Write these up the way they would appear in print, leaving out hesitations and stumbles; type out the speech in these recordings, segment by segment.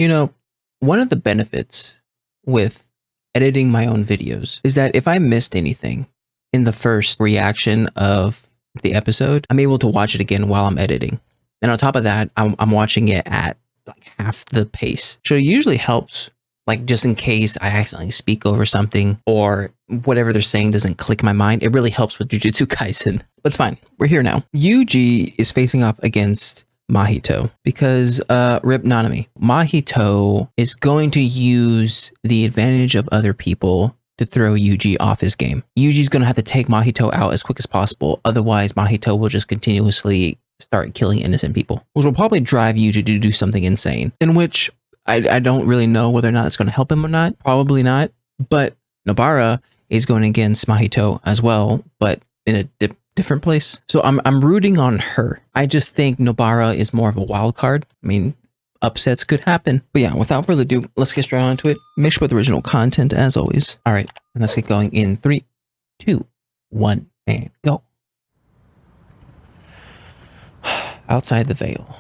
You know, one of the benefits with editing my own videos is that if I missed anything in the first reaction of the episode, I'm able to watch it again while I'm editing. And on top of that, I'm watching it at like half the pace. So it usually helps, like just in case I accidentally speak over something or whatever they're saying doesn't click in my mind. It really helps with Jujutsu Kaisen. But it's fine. We're here now. Yuji is facing off against Mahito because Rip Nanami. Mahito is going to use the advantage of other people to throw Yuji off his game. Yuji's going to have to take Mahito out as quick as possible. Otherwise, Mahito will just continuously start killing innocent people, which will probably drive Yuji to do something insane, in which I don't really know whether or not it's going to help him or not. Probably not. But Nobara is going against Mahito as well, but in a different place. So I'm rooting on her. I just think Nobara is more of a wild card. I mean, upsets could happen. But yeah, without further ado, let's get straight on to it. Make sure with original content as always. All right, and let's get going in 3, 2, 1, and go. Outside the veil.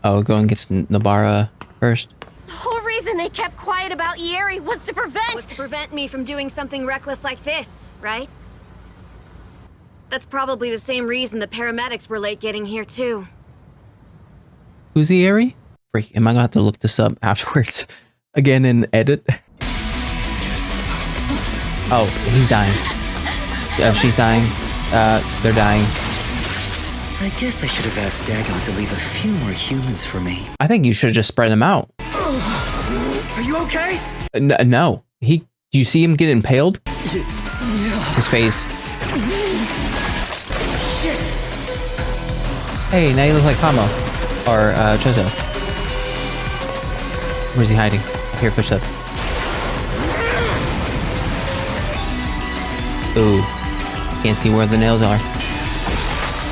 Oh, going against Nobara first. The whole reason they kept quiet about Yeri was to prevent me from doing something reckless like this, right? That's probably the same reason the paramedics were late getting here, too. Who's the Yeri? Freak, am I gonna have to look this up afterwards? Again in edit? Oh, he's dying. She's dying. They're dying. I guess I should have asked Dagon to leave a few more humans for me. I think you should just spread them out. Are you okay? No. Do you see him get impaled? Yeah. His face. Shit. Hey, now you look like Kamo. Or, Chozo. Where's he hiding? I hear footsteps. Ooh. Can't see where the nails are.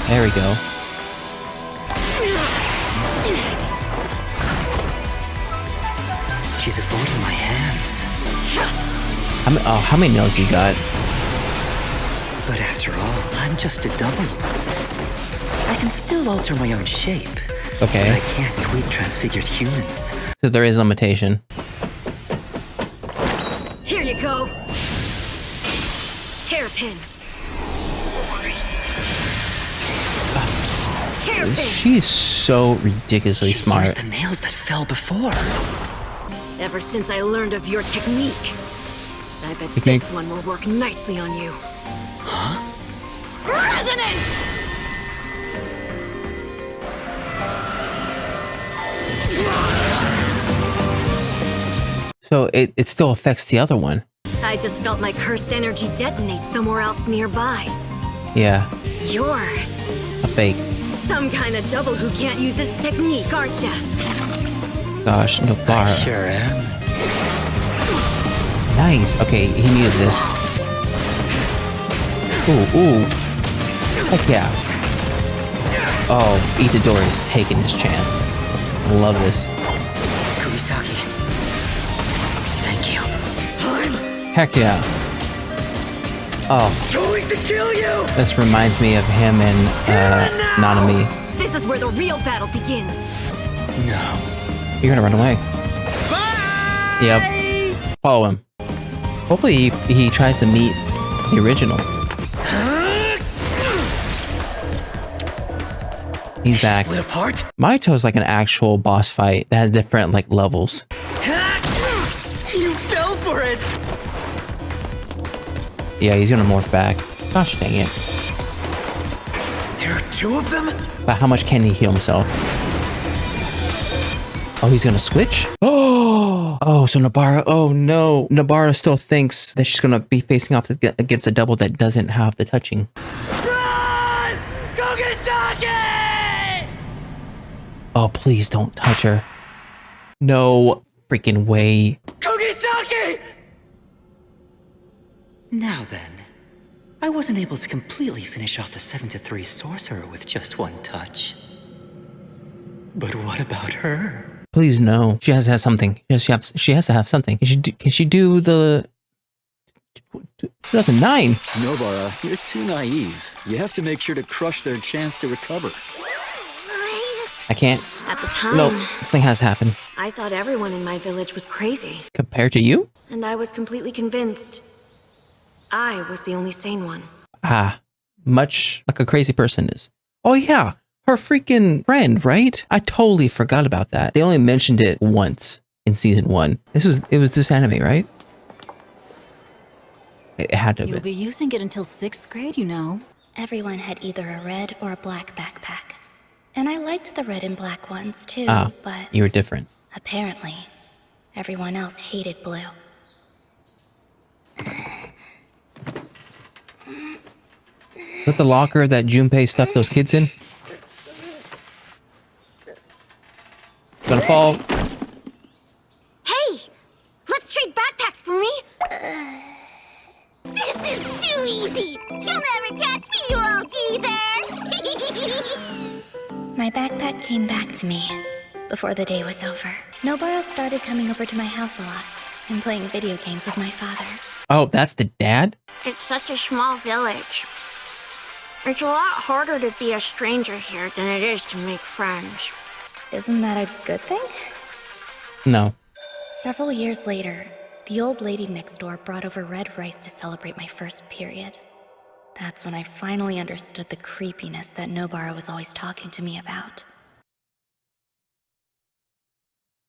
There we go. She's avoiding my hands. How many nails you got? But after all, I'm just a double. I can still alter my own shape. Okay. But I can't tweak transfigured humans. So there is a limitation. Here you go. Hairpin. Hairpin. She's so ridiculously smart. She used the nails that fell before. Ever since I learned of your technique, I bet this one will work nicely on you. Huh? Resonance! So it still affects the other one. I just felt my cursed energy detonate somewhere else nearby. Yeah. You're A fake. some kind of double who can't use its technique, aren't ya? Gosh, Nobara. I sure am. Nice. Okay, he needed this. Ooh. Heck yeah. Oh, Itadori is taking his chance. I love this. Kurisaki. Thank you. Heck yeah. Oh. Going to kill you! This reminds me of him and Nanami. This is where the real battle begins. No. You're gonna run away. Bye! Yep. Follow him. Hopefully he tries to meet the original. He's back. Split apart? Mahito's like an actual boss fight that has different like levels. You fell for it! Yeah, he's gonna morph back. Gosh dang it. There are 2 of them? But how much can he heal himself? Oh, he's gonna switch? Oh, so Nobara, oh no. Nobara still thinks that she's gonna be facing off against a double that doesn't have the touching. Run! Kogisaki! Oh, please don't touch her. No freaking way. Kogisaki! Now then, I wasn't able to completely finish off the 7-3 sorcerer with just 1 touch. But what about her? Please no. She has to have something. She has to have something. Can she do the 2009? Nobara, you're too naive. You have to make sure to crush their chance to recover. I can't. At the time, No, this thing has happened. I thought everyone in my village was crazy. Compared to you? And I was completely convinced I was the only sane one. Ah, much like a crazy person is. Oh yeah, her freaking friend, right? I totally forgot about that. They only mentioned it once in season 1. It was this anime, right? It had to have You'll been. be using it until 6th grade, you know. Everyone had either a red or a black backpack. And I liked the red and black ones too, Ah, but you were different. apparently, everyone else hated blue. Is that the locker that Junpei stuffed those kids in? Gonna fall. Hey! Let's trade backpacks for me! This is too easy! You'll never catch me, you old geezer! My backpack came back to me before the day was over. Nobara started coming over to my house a lot and playing video games with my father. Oh, that's the dad? It's such a small village. It's a lot harder to be a stranger here than it is to make friends. Isn't that a good thing? No. Several years later, the old lady next door brought over red rice to celebrate my first period. That's when I finally understood the creepiness that Nobara was always talking to me about.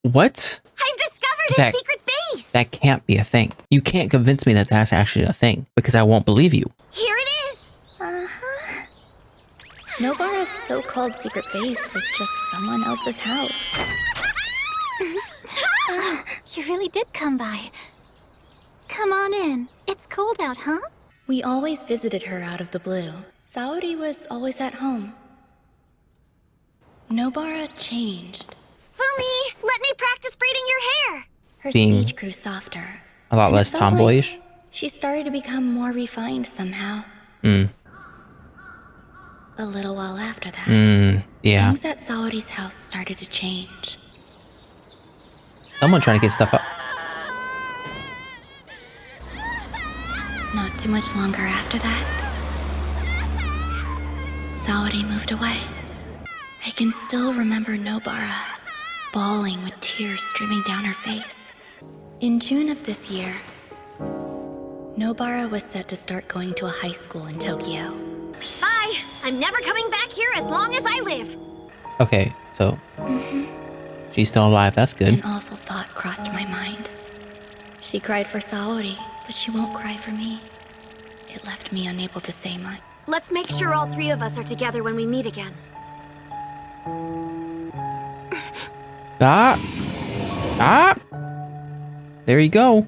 What? I've discovered That- a secret base! That can't be a thing. You can't convince me that that's actually a thing because I won't believe you. Here it is! Uh-huh. Nobara's so-called secret base was just someone else's house. You really did come by. Come on in. It's cold out, huh? We always visited her out of the blue. Saori was always at home. Nobara changed. Fumi, let me practice braiding your hair! Her Being speech grew softer. A lot and it less felt like tomboyish. she started to become more refined somehow. Mm. A little while after that, Yeah. things at Saori's house started to change. Someone trying to get stuff up. Not too much longer after that, Saori moved away. I can still remember Nobara, bawling with tears streaming down her face. In June of this year, Nobara was set to start going to a high school in Tokyo. Bye! I'm never coming back here as long as I live! Okay, so she's still alive. That's good. An awful thought crossed my mind. She cried for Saori, but she won't cry for me. It left me unable to say much. Let's make sure all three of us are together when we meet again. Ah! Ah! There you go.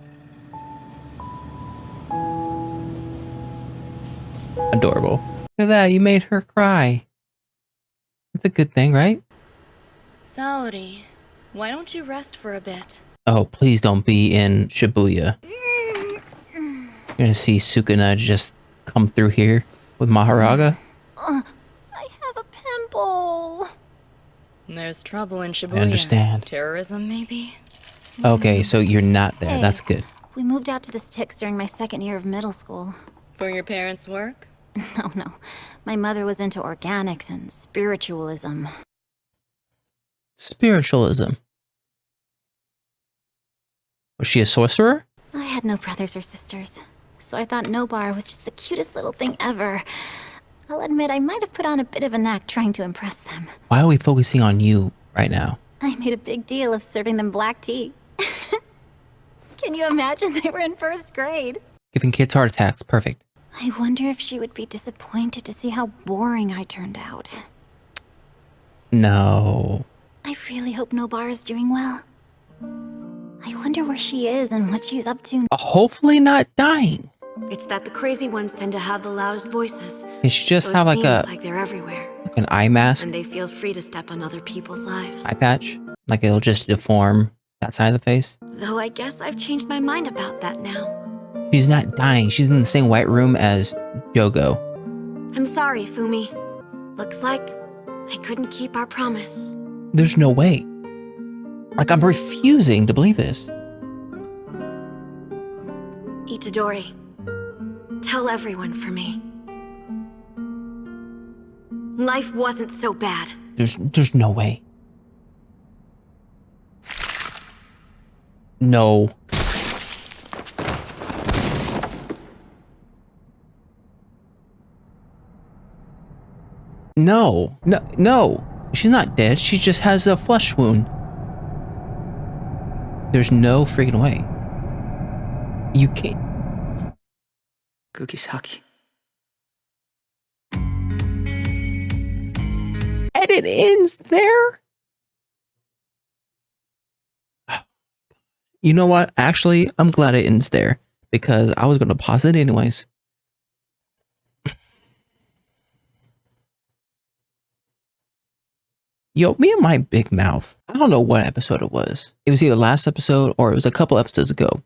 Adorable. Look at that, you made her cry. That's a good thing, right? Saori, why don't you rest for a bit? Oh, please don't be in Shibuya. You're gonna see Sukuna just come through here with Maharaga. I have a pimple. There's trouble in Shibuya. I understand. Terrorism, maybe? Okay, so you're not there. Hey. That's good. We moved out to the sticks during my 2nd year of middle school. For your parents' work? No. My mother was into organics and spiritualism. Spiritualism. Was she a sorcerer? I had no brothers or sisters, so I thought Nobara was just the cutest little thing ever. I'll admit I might have put on a bit of an act trying to impress them. Why are we focusing on you right now? I made a big deal of serving them black tea. Can you imagine they were in 1st grade? Giving kids heart attacks. Perfect. I wonder if she would be disappointed to see how boring I turned out. No. I really hope Nobara's doing well. I wonder where she is and what she's up to. Hopefully not dying. It's that the crazy ones tend to have the loudest voices. Can she just So have it like seems a like they're everywhere. like an eye mask, And they feel free to step on other people's lives. eye patch? Like it'll just deform that side of the face? Though I guess I've changed my mind about that now. She's not dying. She's in the same white room as Jogo. I'm sorry, Fumi. Looks like I couldn't keep our promise. There's no way. Like, I'm refusing to believe this. Itadori, tell everyone for me. Life wasn't so bad. There's no way. No. No. She's not dead. She just has a flesh wound. There's no freaking way. You can't. Kugisaki. And it ends there? You know what? Actually, I'm glad it ends there because I was going to pause it anyways. Yo, me and my big mouth. I don't know what episode it was. It was either last episode or it was a couple episodes ago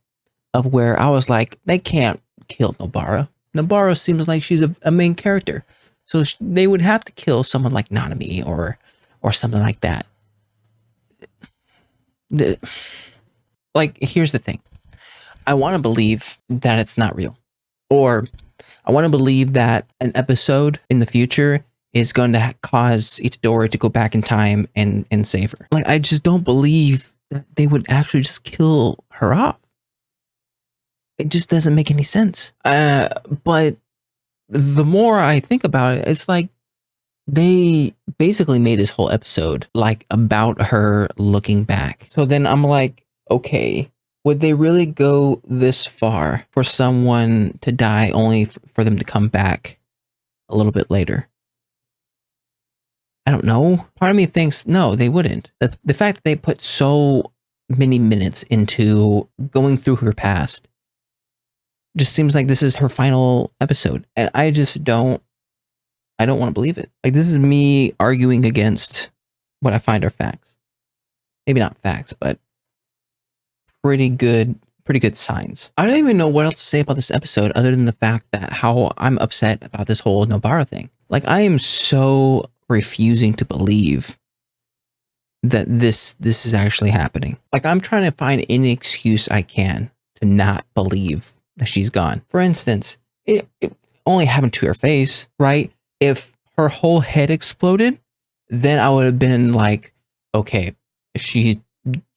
of where I was like, they can't kill Nobara. Nobara seems like she's a main character. So they would have to kill someone like Nanami or something like that. Like, here's the thing. I want to believe that it's not real. Or I want to believe that an episode in the future is going to cause Itadori to go back in time and save her. Like, I just don't believe that they would actually just kill her off. It just doesn't make any sense. But the more I think about it, it's like they basically made this whole episode like about her looking back. So then I'm like, okay, would they really go this far for someone to die only for them to come back a little bit later? I don't know. Part of me thinks, no, they wouldn't. That's the fact that they put so many minutes into going through her past. Just seems like this is her final episode. And I don't want to believe it. Like, this is me arguing against what I find are facts. Maybe not facts, but pretty good signs. I don't even know what else to say about this episode other than the fact that how I'm upset about this whole Nobara thing. Like, I am so refusing to believe that this is actually happening. Like, I'm trying to find any excuse I can to not believe that she's gone. For instance, it only happened to her face, right? If her whole head exploded, then I would have been like, okay, she's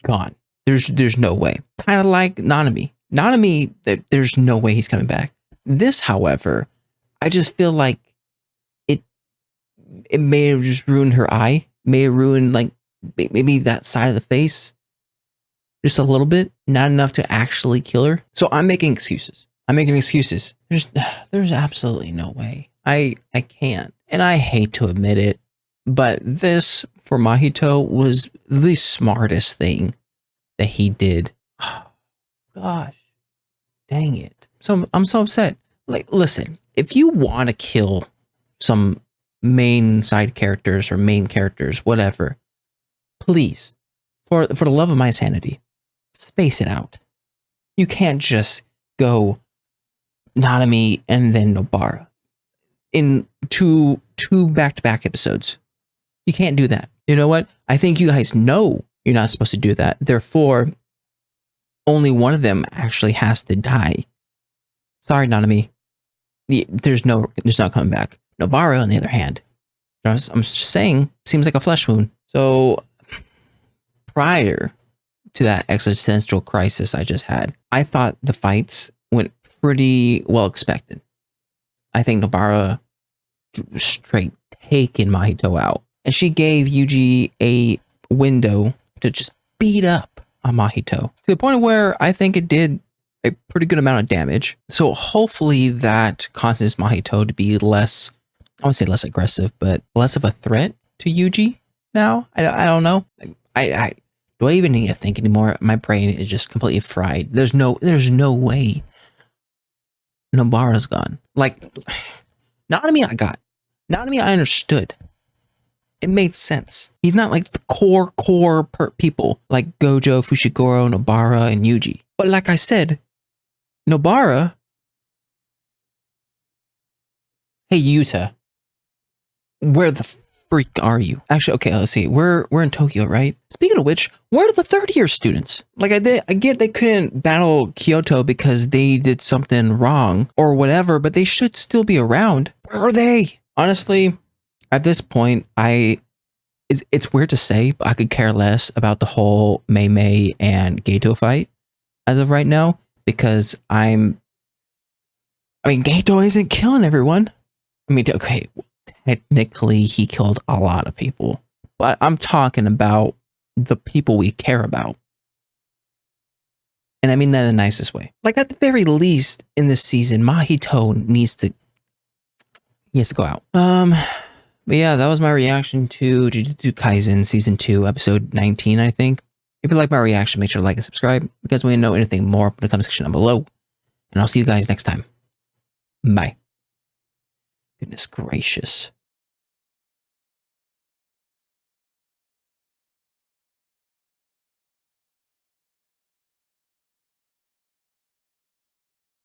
gone. There's no way. Kind of like Nanami. Nanami, there's no way he's coming back. This, however, I just feel like it may have just ruined her eye. May have ruined, like, maybe that side of the face. Just a little bit. Not enough to actually kill her. So I'm making excuses. There's absolutely no way. I can't. And I hate to admit it, but this, for Mahito, was the smartest thing that he did. Oh, gosh. Dang it. So I'm so upset. Like, listen, if you want to kill some main side characters or main characters, whatever, please, for the love of my sanity, space it out. You can't just go Nanami and then Nobara in two back-to-back episodes. You can't do that. You know what? I think you guys know you're not supposed to do that. Therefore, only one of them actually has to die. Sorry, Nanami. There's not coming back. Nobara, on the other hand, I'm just saying, seems like a flesh wound. So, prior to that existential crisis I just had, I thought the fights went pretty well expected. I think Nobara straight taking Mahito out. And she gave Yuji a window to just beat up on Mahito. To the point where I think it did a pretty good amount of damage. So hopefully that causes Mahito to be less, I wouldn't say less aggressive, but less of a threat to Yuji now. I don't know. Do I even need to think anymore? My brain is just completely fried. There's no way Nobara's gone. Like, Nanami I got. Nanami I understood. It made sense. He's not like the core people like Gojo, Fushiguro, Nobara, and Yuji. But like I said, Nobara. Hey Yuta, where the freak are you? Actually, okay, let's see. We're in Tokyo, right? Speaking of which, where are the third-year students? Like, I get they couldn't battle Kyoto because they did something wrong or whatever, but they should still be around. Where are they? Honestly, at this point, I it's weird to say, but I could care less about the whole Mei Mei and Geto fight as of right now, because I mean, Geto isn't killing everyone. I mean, okay, technically he killed a lot of people, but I'm talking about the people we care about. And I mean that in the nicest way. Like, at the very least in this season, Mahito needs to go out. But yeah, that was my reaction to Jujutsu Kaisen Season 2, Episode 19, I think. If you like my reaction, make sure to like and subscribe. If you guys want to know anything more, put in the comment section down below. And I'll see you guys next time. Bye. Goodness gracious.